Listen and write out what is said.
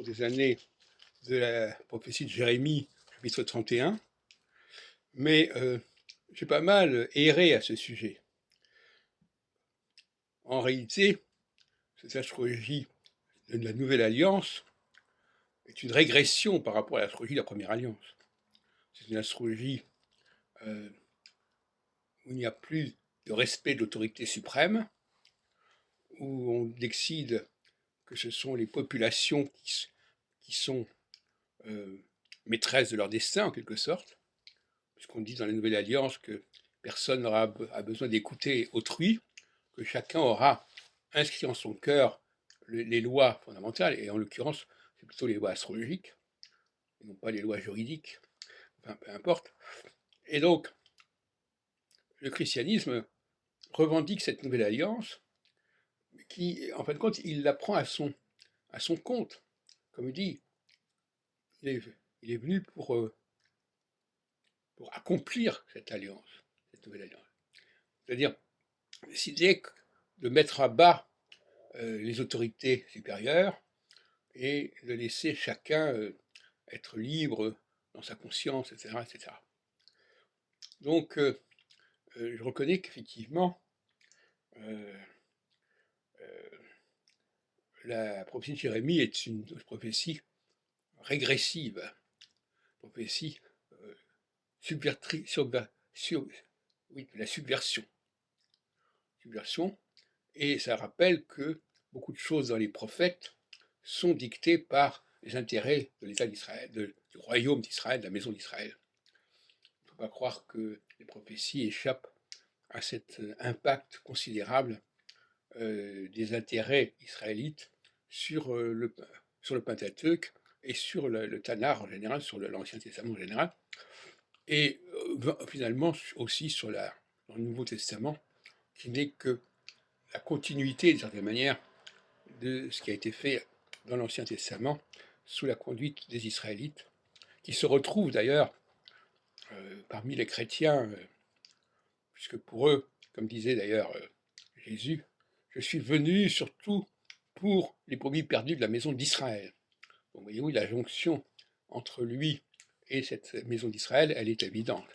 cours des années de la prophétie de Jérémie, chapitre 31, mais j'ai pas mal erré à ce sujet. En réalité, cette astrologie de la Nouvelle Alliance est une régression par rapport à l'astrologie de la Première Alliance. C'est une astrologie où il n'y a plus de respect de l'autorité suprême, où on décide que ce sont les populations qui sont maîtresses de leur destin, en quelque sorte, puisqu'on dit dans la Nouvelle Alliance que personne n'aura besoin d'écouter autrui, que chacun aura inscrit en son cœur les lois fondamentales, et en l'occurrence, c'est plutôt les lois astrologiques, et non pas les lois juridiques, enfin, peu importe. Et donc, le christianisme revendique cette nouvelle alliance, qui, en fin de compte, il la prend à son compte. Comme il dit, il est venu pour accomplir cette alliance, cette nouvelle alliance. C'est-à-dire décider de mettre à bas les autorités supérieures et de laisser chacun être libre dans sa conscience, etc. etc. Donc, je reconnais qu'effectivement, la prophétie de Jérémie est une prophétie régressive, une prophétie oui, de la subversion. Et ça rappelle que beaucoup de choses dans les prophètes sont dictées par les intérêts de l'État d'Israël, du royaume d'Israël, de la maison d'Israël. Il ne faut pas croire que les prophéties échappent à cet impact considérable des intérêts israélites sur le Pentateuque et sur le Tanakh en général, sur l'Ancien Testament en général, et finalement aussi dans le Nouveau Testament, qui n'est que la continuité, d'une certaine manière, de ce qui a été fait dans l'Ancien Testament sous la conduite des Israélites, qui se retrouvent d'ailleurs parmi les chrétiens, puisque pour eux, comme disait d'ailleurs Jésus, je suis venu surtout pour les brebis perdues de la maison d'Israël. Donc, voyez-vous, la jonction entre lui et cette maison d'Israël, elle est évidente.